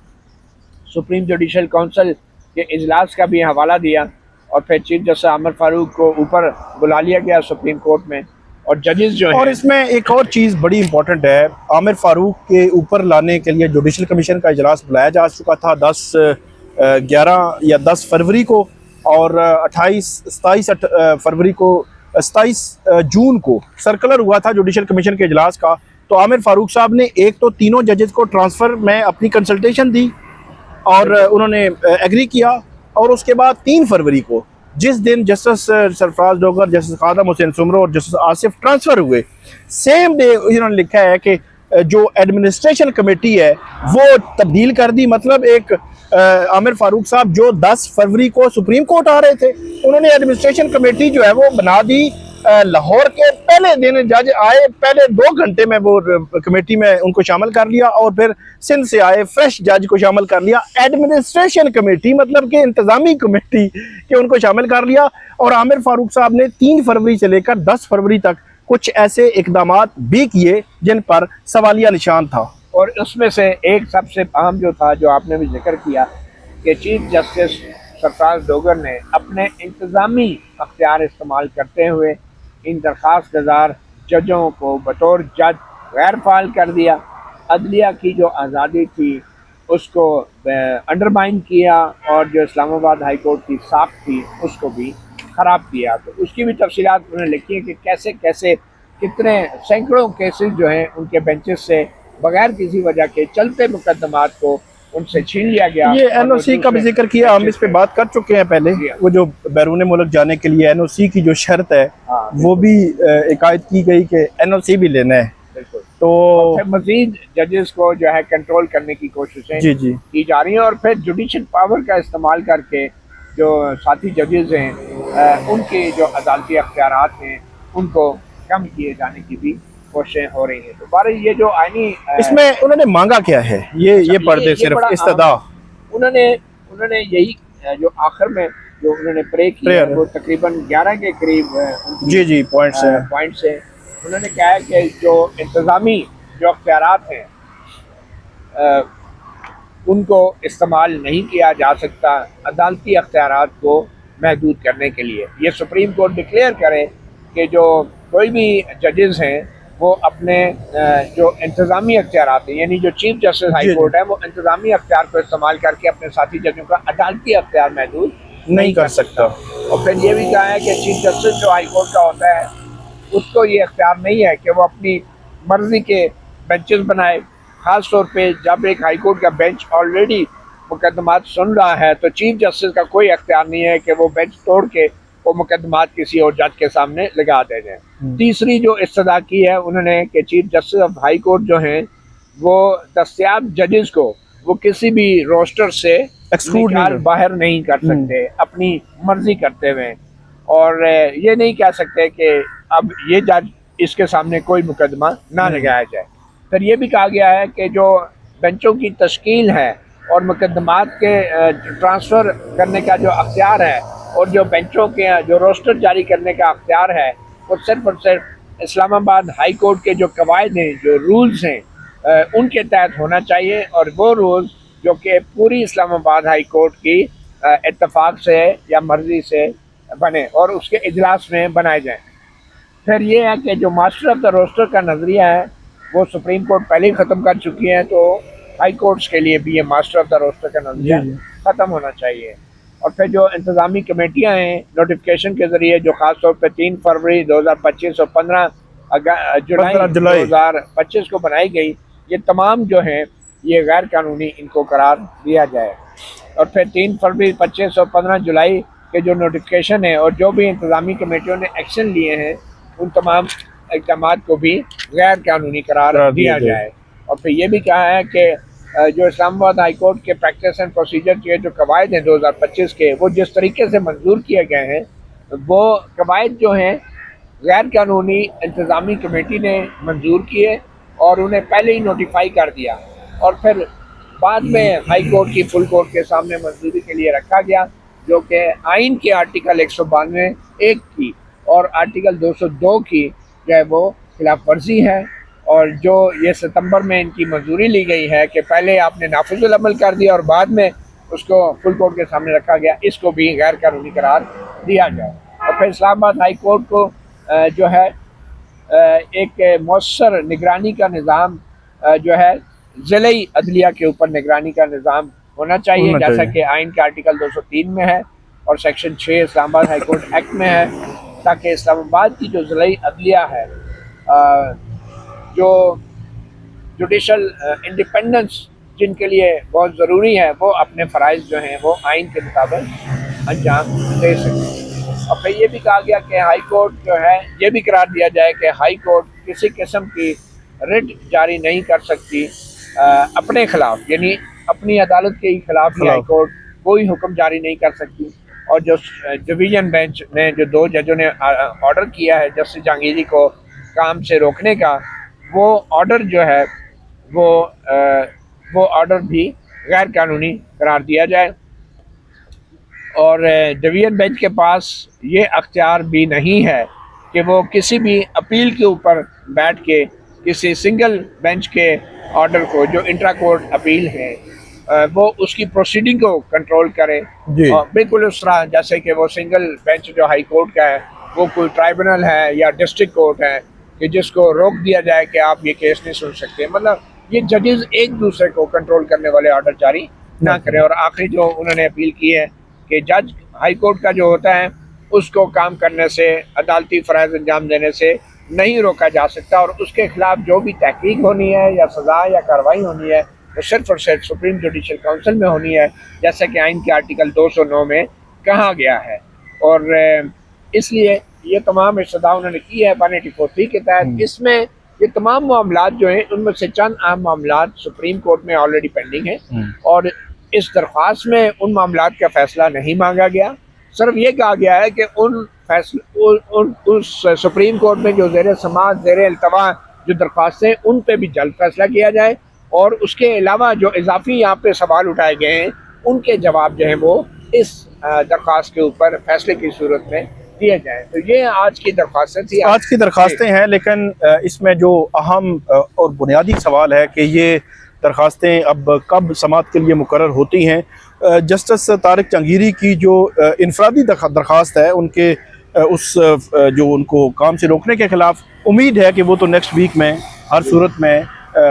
सुप्रीम जुडिशल काउंसिल के इजलास का भी हवाला दिया और फिर चीफ जस्टिस आमिर फ़ारूक को ऊपर बुला लिया गया सुप्रीम कोर्ट में। और जजेस जो और इसमें एक और चीज़ बड़ी इंपॉर्टेंट है, आमिर फ़ारूक के ऊपर लाने के लिए जुडिशल कमीशन का इजलास बुलाया जा चुका था 11 या 10 फरवरी को और 27 फरवरी को 27 जून को सर्कुलर हुआ था जुडिशल कमीशन के इजलास का। तो आमिर फ़ारूक साहब ने एक तो तीनों जजेस को ट्रांसफ़र में अपनी कंसल्टेशन दी और उन्होंने एग्री किया और उसके बाद 3 फरवरी को जिस दिन जस्टिस सरफराज डोगर, जस्टिस खादम हुसैन सुमरो और जस्टिस आसिफ ट्रांसफ़र हुए, सेम डे इन्होंने लिखा है कि जो एडमिनिस्ट्रेशन कमेटी है वो तब्दील कर दी। मतलब एक आमिर फ़ारूक साहब जो 10 फरवरी को सुप्रीम कोर्ट आ रहे थे, उन्होंने एडमिनिस्ट्रेशन कमेटी जो है वो बना दी। लाहौर के पहले दिन जज आए, पहले 2 घंटे में वो कमेटी में उनको शामिल कर लिया और फिर सिंध से आए फ्रेश जज को शामिल कर लिया। एडमिनिस्ट्रेशन कमेटी मतलब कि इंतज़ामी कमेटी के उनको शामिल कर लिया। और आमिर फ़ारूक साहब ने 3 फरवरी से लेकर 10 फरवरी तक कुछ ऐसे इकदामात भी किए जिन पर सवालिया निशान था। और उसमें से एक सबसे अहम जो था, जो आपने भी जिक्र किया कि चीफ जस्टिस सरफराज डोगर ने अपने इंतज़ामी अख्तियार इस्तेमाल करते हुए इन दरख्वास्त गुज़ार जजों को बतौर जज गैर फाल कर दिया। अदलिया की जो आज़ादी थी उसको अंडरमाइन किया और जो इस्लामाबाद हाई कोर्ट की साख थी उसको भी ख़राब किया। तो उसकी भी तफसीलात उन्होंने लिखी है कि कैसे कैसे कितने सैकड़ों केसेस जो हैं उनके बेंचेस से बगैर किसी वजह के चलते मुकदमात को उनसे छीन लिया गया। ये NOC का भी जिक्र किया, हम इस पे बात कर चुके हैं पहले। वो जो बैरून मुल्क जाने के लिए NOC की जो शर्त है वो भी इकायद की गई कि NOC भी लेना है। तो मजीद जजेस को जो है कंट्रोल करने की कोशिशें की जा रही हैं और फिर जुडिशल पावर का इस्तेमाल करके जो साथी जजेस हैं उनके जो अदालती अख्तियारात हैं उनको कम किए जाने की भी कोशिशें हो रही हैं। तो बारे ये जो आईनी इसमें उन्होंने मांगा क्या है, ये पर्दे सिर्फ इस्तदा उन्होंने यही जो आखिर में जो उन्होंने प्रे किया वो तकरीबन 11 के करीब जी पॉइंट्स है। उन्होंने कहा है कि जो इंतज़ामी जो अख्तियारात हैं उनको इस्तेमाल नहीं किया जा सकता अदालती अख्तियारात को महदूद करने के लिए। ये सुप्रीम कोर्ट डिक्लेयर करे कि जो कोई भी जजेस हैं वो अपने जो इंतज़ामी अख्तियारात हैं, यानी जो चीफ जस्टिस हाई कोर्ट है वो इंतज़ामी अख्तियार को इस्तेमाल करके अपने साथी जजों का अदालती अख्तियार महदूद नहीं कर सकता। और फिर ये भी कहा है कि चीफ जस्टिस जो हाई कोर्ट का होता है उसको ये अख्तियार नहीं है कि वो अपनी मर्ज़ी के बेंचेस बनाए। ख़ास तौर पे जब एक हाई कोर्ट का बेंच ऑलरेडी मुकदमात सुन रहा है तो चीफ जस्टिस का कोई अख्तियार नहीं है कि वो बेंच तोड़ के वो मुकदमात किसी और जज के सामने लगा दे जाए। तीसरी जो इस्तदा की है उन्होंने कि chief justice of high court जो हैं वो दस्तयाब जजेस को वो किसी भी रोस्टर से निकाल बाहर नहीं कर सकते अपनी मर्जी करते हुए, और ये नहीं कह सकते कि अब ये जज इसके सामने कोई मुकदमा ना लगाया जाए। फिर ये भी कहा गया है कि जो बेंचों की तश्कील है और मुकदमात के ट्रांसफ़र करने का जो अख्तियार है और जो बेंचों के जो रोस्टर जारी करने का अख्तियार है वो सिर्फ और सिर्फ इस्लामाबाद हाई कोर्ट के जो कवायद हैं, जो रूल्स हैं, उनके तहत होना चाहिए, और वो रूल्स जो कि पूरी इस्लामाबाद हाई कोर्ट की इत्तेफाक से या मर्ज़ी से बने और उसके इजलास में बनाए जाएं। फिर ये है कि जो मास्टर ऑफ द रोस्टर का नज़रिया है वो सुप्रीम कोर्ट पहले ही ख़त्म कर चुकी है, तो हाई कोर्ट्स के लिए भी ये मास्टर ऑफ द रोस्टर का नज़रिया ख़त्म होना चाहिए। और फिर जो इंतज़ामी कमेटियाँ हैं नोटिफिकेशन के ज़रिए, जो ख़ास तौर पर 3 फरवरी 2025 और 15 जुलाई 2025 को बनाई गई, ये तमाम जो हैं ये गैर कानूनी इनको करार दिया जाए। और फिर 3 फरवरी 25 और 15 जुलाई के जो नोटिफिकेशन है और जो भी इंतज़ामी कमेटियों ने एक्शन लिए हैं उन तमाम इक़दाम को भी गैर कानूनी करार दिया जाए। और फिर ये भी कहा है कि जो इस्लामाबाद हाई कोर्ट के प्रैक्टिस एंड प्रोसीजर के जो कवायद हैं 2025 के, वो जिस तरीके से मंजूर किए गए हैं, वो कवायद जो हैं गैर कानूनी इंतज़ामी कमेटी ने मंजूर किए और उन्हें पहले ही नोटिफाई कर दिया, और फिर बाद में हाई कोर्ट की फुल कोर्ट के सामने मंजूरी के लिए रखा गया, जो कि आइन के आर्टिकल 192(1) की और आर्टिकल 202 की जो है वो खिलाफ वर्जी है। और जो ये सितंबर में इनकी मंजूरी ली गई है कि पहले आपने नाफिजुल अमल कर दिया और बाद में उसको फुल कोर्ट के सामने रखा गया, इसको भी गैर कानूनी करार दिया जाए। और फिर इस्लामाबाद हाई कोर्ट को जो है एक मौसर निगरानी का निज़ाम जो है ज़िले अदलिया के ऊपर निगरानी का निज़ाम होना चाहिए, जैसा कि आइन के आर्टिकल 203 में है और section 6 Islamabad high court act में है, ताकि इस्लामाबाद की जो ज़िले अदलिया है, जो जुडिशल इंडिपेंडेंस जिनके लिए बहुत ज़रूरी है, वो अपने फ़राइज़ जो हैं वो आइन के मुताबिक अंजाम दे सकें। और फिर ये भी कहा गया कि हाई कोर्ट जो है, ये भी करार दिया जाए कि हाई कोर्ट किसी किस्म की रिट जारी नहीं कर सकती अपने ख़िलाफ़, यानी अपनी अदालत के खिलाफ ही हाई कोर्ट कोई हुक्म जारी नहीं कर सकती। और जो डिवीज़न बेंच ने जो 2 जजों ने ऑर्डर किया है जस्टिस जहांगीरी को काम से रोकने का, वो ऑर्डर जो है वो ऑर्डर भी गैर कानूनी करार दिया जाए। और डिवीज़न बेंच के पास ये अख्तियार भी नहीं है कि वो किसी भी अपील के ऊपर बैठ के किसी सिंगल बेंच के ऑर्डर को, जो इंट्रा कोर्ट अपील है, वो उसकी प्रोसीडिंग को कंट्रोल करे। और बिल्कुल उस तरह जैसे कि वो सिंगल बेंच जो हाई कोर्ट का है वो कोई ट्राइब्यूनल है या डिस्ट्रिक्ट कोर्ट है कि जिसको रोक दिया जाए कि आप ये केस नहीं सुन सकते। मतलब ये जजेस एक दूसरे को कंट्रोल करने वाले ऑर्डर जारी ना करें। और आखिरी जो उन्होंने अपील की है कि जज हाई कोर्ट का जो होता है उसको काम करने से, अदालती फ़राइज़ अंजाम देने से नहीं रोका जा सकता, और उसके खिलाफ जो भी तहकीक होनी है या सज़ा या कार्रवाई होनी है वो सिर्फ और सिर्फ सुप्रीम जुडिशल काउंसिल में होनी है, जैसा कि आइन के आर्टिकल 209 में कहा गया है। और इसलिए ये तमाम इस्तदा उन्होंने की है 184(3) के तहत। इसमें ये तमाम मामलात जो हैं उनमें से चंद अहम मामलात सुप्रीम कोर्ट में ऑलरेडी पेंडिंग हैं, और इस दरख्वास्त में उन मामलात का फ़ैसला नहीं मांगा गया। सिर्फ ये कहा गया है कि उस सुप्रीम कोर्ट में जो ज़ेर समाअत, ज़ेर इल्तवा जो दरख्वास्तें, उन पर भी जल्द फैसला किया जाए, और उसके अलावा जो इजाफी यहाँ पे सवाल उठाए गए हैं उनके जवाब जो हैं वो इस दरख्वास्त के ऊपर फैसले की सूरत में दिए जाए। तो ये आज की दरख्वास्तें थी। आज की दरख्वास्तें हैं, लेकिन इसमें जो अहम और बुनियादी सवाल है कि ये दरख्वास्तें अब कब समाअत के लिए मुकर्रर होती हैं। जस्टिस तारिक जहांगीरी की जो इनफरादी दरख्वास्त है उनके जो उनको काम से रोकने के ख़िलाफ़, उम्मीद है कि वो तो नेक्स्ट वीक में हर सूरत में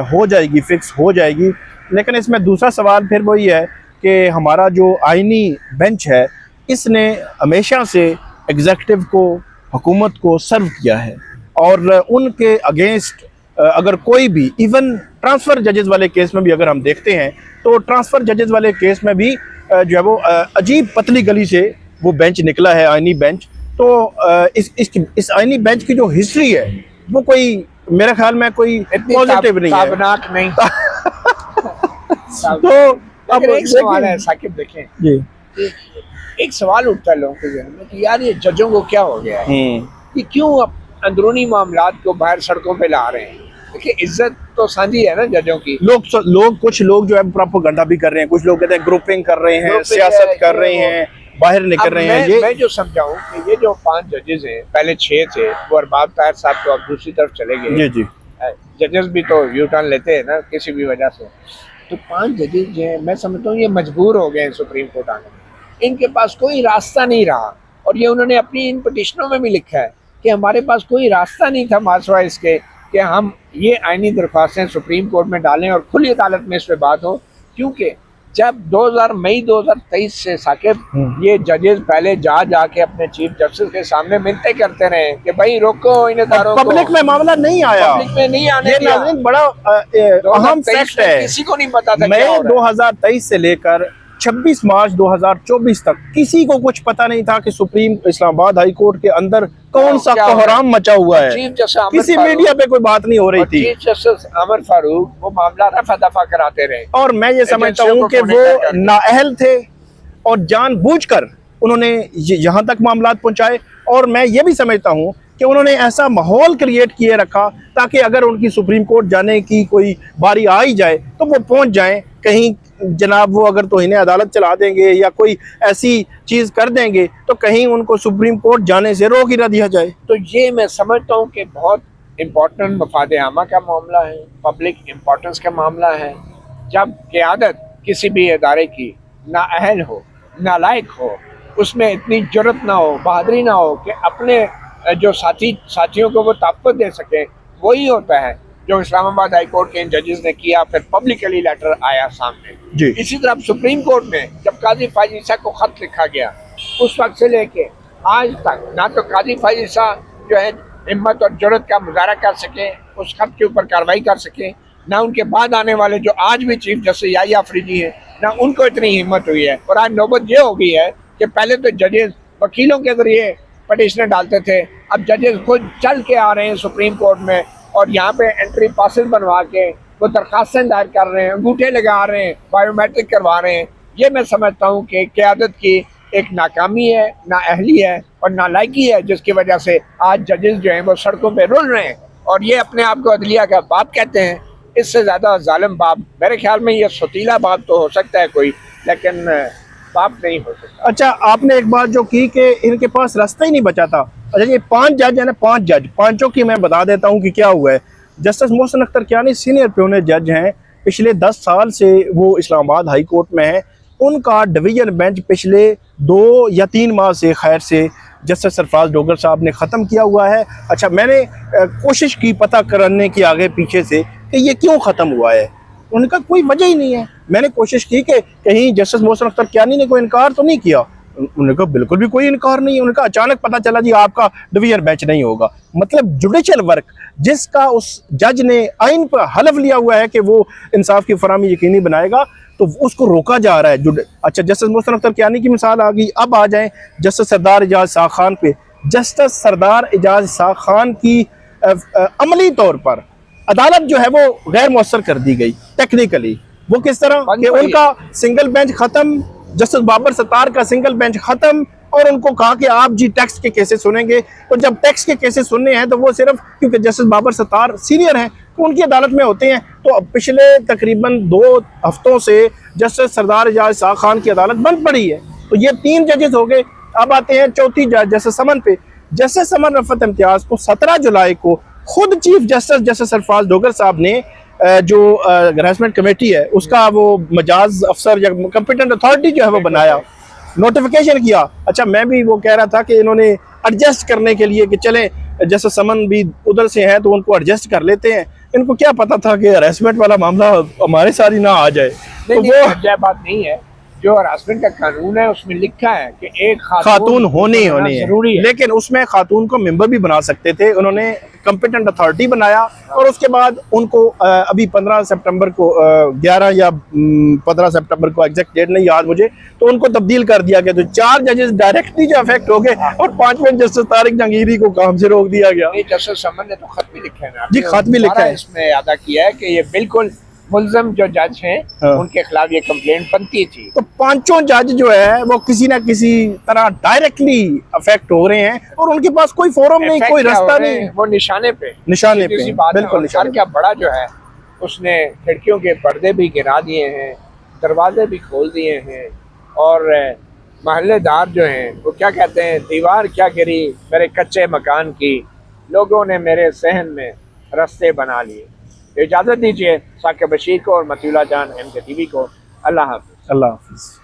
हो जाएगी, फिक्स हो जाएगी। लेकिन इसमें दूसरा सवाल फिर वही है कि हमारा जो आइनी बेंच है इसने हमेशा से एग्जीक्यूटिव को, हुकूमत को सर्व किया है, और उनके अगेंस्ट अगर कोई भी, इवन ट्रांसफ़र जजेस वाले केस में भी अगर हम देखते हैं तो ट्रांसफ़र जजेस वाले केस में भी जो है वो अजीब पतली गली से वो बेंच निकला है, आइनी बेंच। तो इस आइनी बेंच की जो हिस्ट्री है वो कोई, मेरे ख्याल में कोई पॉजिटिव नहीं है। तो अब एक सवाल है साकिब, देखें जी, एक सवाल उठता है लोगों के ज़हन में कि यार ये जजों को क्या हो गया है कि क्यों अब अंदरूनी मामलात को बाहर सड़कों पे ला रहे हैं। देखिए इज्जत तो साझी है ना जजों की। कुछ लोग जो है प्रोपेगेंडा भी कर रहे हैं, कुछ लोग कहते हैं ग्रुपिंग कर रहे हैं, सियासत कर रहे हैं, बाहर निकल रहे हैं। ये मैं जो समझाऊं कि ये जो 5 जजेस हैं, पहले 6 थे, वो अरबाब ताहिर साहब तो अब दूसरी तरफ चले गए। जी जी जजेस भी तो यू टर्न लेते हैं ना किसी भी वजह से। तो 5 जजेस जो हैं, मैं समझता हूँ ये मजबूर हो गए हैं सुप्रीम कोर्ट आने में। इनके पास कोई रास्ता नहीं रहा, और ये उन्होंने अपनी इन पिटिशनों में भी लिखा है कि हमारे पास कोई रास्ता नहीं था मार्शवा इसके कि हम ये आईनी दरख्वास्तें सुप्रीम कोर्ट में डालें और खुली अदालत में इस पर बात हो। क्योंकि जब मई 2023 से साकिब ये जजेस पहले जाके अपने चीफ जस्टिस के सामने मिन्नतें करते रहे कि भाई रोको इन इदारों को, पब्लिक में मामला नहीं आया, पब्लिक में नहीं आने ये दिया। नाज़रीन बड़ा अहम फैक्ट है। किसी को नहीं पता था मई क्या हो रहा है। 2023 से लेकर 26 मार्च 2024 तक किसी को कुछ पता नहीं था कि सुप्रीम इस्लामाबाद हाई कोर्ट के अंदर कौन सा क्या हो रहा है? कोहराम मचा हुआ है। चीफ जस्टिस अमर किसी फारूक- मीडिया पे कोई बात नहीं हो रही और थी। चीफ जस्टिस अमर फारूक वो मामला रफा दफा कराते रहे। और मैं ये समझता एजेंसियों हूँ को कि monitor वो करके। नाअहल थे और जानबूझकर उन्होंने यहाँ तक मामलात पहुँचाए। और मैं ये भी समझता हूँ कि उन्होंने ऐसा माहौल क्रिएट किए रखा ताकि अगर उनकी सुप्रीम कोर्ट जाने की कोई बारी आ ही जाए तो वो पहुँच जाएं। कहीं जनाब वो अगर तौहीन अदालत चला देंगे या कोई ऐसी चीज़ कर देंगे तो कहीं उनको सुप्रीम कोर्ट जाने से रोक ही ना दिया जाए। तो ये मैं समझता हूँ कि बहुत इम्पोर्टेंट मफाद आमा का मामला है, पब्लिक इम्पोर्टेंस का मामला है। जब क़यादत किसी भी इदारे की नाअहल हो, नालायक हो, उसमें इतनी जुर्रत ना हो, बहादुरी ना हो कि अपने जो साथियों को वो ताकत दे सके, वही होता है जो इस्लामाबाद हाई कोर्ट के इन जजेस ने किया। फिर पब्लिकली लेटर आया सामने जी। इसी तरह सुप्रीम कोर्ट में जब काजी फायज ईसा को खत लिखा गया, उस वक्त से लेके आज तक ना तो काजी फायज ईसा जो है हिम्मत और जुर्रत का मुजाहरा कर सके, उस खत के ऊपर कार्रवाई कर सके, ना उनके बाद आने वाले जो आज भी चीफ जस्टिस याहिया अफरीदी हैं, ना उनको इतनी हिम्मत हुई है। और आज नौबत ये हो गई है कि पहले तो जजेस वकीलों के जरिए पटिशनें डालते थे, अब जजेस खुद चल के आ रहे हैं सुप्रीम कोर्ट में और यहाँ पे एंट्री पासेस बनवा के वो दरखास्तें दायर कर रहे हैं, अंगूठे लगा रहे हैं, बायोमेट्रिक करवा रहे हैं। ये मैं समझता हूँ कि क़यादत की एक नाकामी है, नाअहली है और नालायकी है, जिसकी वजह से आज जजेस जो हैं वो सड़कों पे रुल रहे हैं और ये अपने आप को अदलिया का बाप कहते हैं। इससे ज़्यादा जालिम बाप मेरे ख्याल में ये सतीला बाप तो हो सकता है कोई, लेकिन बाप नहीं हो सकता। अच्छा, आपने एक बात जो की कि इनके पास रास्ता ही नहीं बचा था। अच्छा, ये 5 जज है ना, 5 जज, पांचों की मैं बता देता हूँ कि क्या हुआ है। Justice Mohsin Akhtar Kayani senior puisne जज हैं, पिछले 10 साल से वो इस्लामाबाद हाई कोर्ट में हैं। उनका डिवीजन बेंच पिछले 2 या 3 माह से खैर से जस्टिस सरफराज डोगर साहब ने ख़त्म किया हुआ है। अच्छा, मैंने कोशिश की पता करने की आगे पीछे से कि ये क्यों ख़त्म हुआ है। उनका कोई वजह ही नहीं है। मैंने कोशिश की कि कहीं जस्टिस मोहसिन अख्तर कियानी ने कोई इनकार तो नहीं किया। उन्होंने कहा बिल्कुल भी कोई इनकार नहीं है। उनका अचानक पता चला जी आपका डिवीजन बेंच नहीं होगा। मतलब जुडिशल वर्क जिसका उस जज ने आइन पर हलफ लिया हुआ है कि वो इंसाफ की फराहमी यकीनी बनाएगा, तो उसको रोका जा रहा है। अच्छा, जस्टिस मोहसिन अख्तर कियानी की मिसाल आ गई। अब आ जाएं जस्टिस सरदार एजाज शाह खान पे। जस्टिस सरदार एजाज शाह खान की अमली तौर पर अदालत जो है वो गैर मौसर कर दी गई टेक्निकली। वो किस तरह कि उनका सिंगल बेंच ख़त्म, जस्टिस बाबर सत्तार का सिंगल बेंच ख़त्म, और उनको कहा कि आप जी टैक्स के केसेस सुनेंगे। तो जब टैक्स के केसेस सुनने हैं तो वो सिर्फ क्योंकि जस्टिस बाबर सत्तार सीनियर हैं तो उनकी अदालत में होते हैं। तो अब पिछले तकरीबन 2 हफ्तों से जस्टिस सरदार एजाज शाह खान की अदालत बंद पड़ी है। तो ये 3 जजेस हो गए। अब आते हैं चौथी जज जस्टिस समन पे। जस्टिस समन रफत इम्तियाज़ को 17 जुलाई को खुद चीफ जस्टिस सरफराज डोगर साहब ने जो हरासमेंट कमेटी है उसका वो मजाज अफसर या कंपिटेंट अथॉरिटी जो है वो बनाया, नोटिफिकेशन किया। अच्छा, मैं भी वो कह रहा था कि इन्होंने एडजस्ट करने के लिए कि चलें जैसे समन भी उधर से हैं तो उनको एडजस्ट कर लेते हैं। इनको क्या पता था कि हरासमेंट वाला मामला हमारे साथ ही ना आ जाए। तो वो बात नहीं है। जो हरासमेंट का कानून है उसमें लिखा है कि एक खातून होनी जरूरी है, लेकिन उसमें खातून को मेंबर भी बना सकते थे। उन्होंने कंपिटेंट अथॉरिटी बनाया और उसके बाद उनको अभी 15 सितंबर को 11 या 15 सितंबर को एग्जैक्ट डेट नहीं याद मुझे, तो उनको तब्दील कर दिया गया। तो 4 जजेस डायरेक्टली जो अफेक्ट हो गए और 5वें जस्टिस तारिक जहांगीरी को काम से रोक दिया गया। जस्टिस समन ने तो खत भी लिखा है जी, खत भी लिखा है, इसमें अदा किया है कि ये बिल्कुल मुल्ज़म जो जज हैं उनके खिलाफ ये कंप्लेंट बनती थी। तो 5 जज जो है वो किसी ना किसी तरह डायरेक्टली अफेक्ट हो रहे हैं और उनके पास कोई फोरम नहीं, कोई रास्ता नहीं। वो निशाने पे बिल्कुल निशाने। क्या बड़ा जो है उसने खिड़कियों के पर्दे भी गिरा दिए हैं, दरवाजे भी खोल दिए हैं और महल्लेदार जो हैं वो क्या कहते हैं, दीवार क्या गिरी मेरे कच्चे मकान की, लोगों ने मेरे सहन में रास्ते बना लिए। इजाज़त दीजिए साकिब बशीर को और मतीउल्लाह जान MK TV को। अल्लाह हाफ़िज़। अल्लाह हाफिज़।